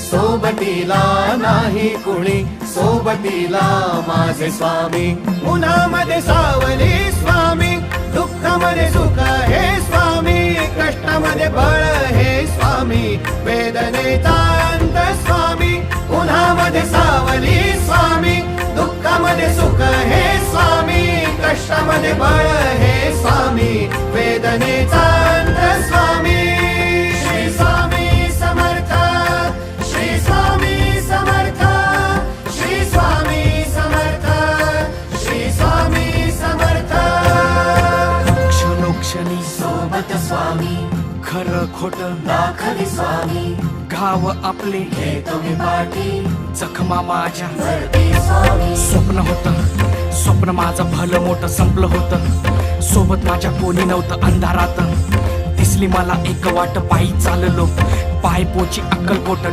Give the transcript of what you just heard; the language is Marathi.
सोबतीला नाही कुणी, सोबतीला माझे स्वामी. उन्हामध्ये सावली स्वामी, दुःखामध्ये सुख हे स्वामी, कष्टामध्ये बळ हे स्वामी, वेदनेचा अंत स्वामी. उन्हामध्ये सावली स्वामी, दुःखामध्ये सुख हे स्वामी, कष्टामध्ये बळ हे स्वामी, वेदनेचा अंत स्वामी. श्री स्वामी समर्थ, श्री स्वामी समर्थ, श्री स्वामी समर्थ, श्री स्वामी समर्थ. क्षणोक्षणी सोबत स्वामी, खरं खोट दाखली स्वामी, घाव आपले हे तुम्ही पाठी जखमा माझ्या भरती स्वामी. स्वप्न होतं, स्वप्न माझं भलं मोठं संपलं होतं. सोबत माझ्या कोणी नव्हतं अंधारात. दिसली मला एक वाट, पायी चाललो पाय पोची अक्कलकोट.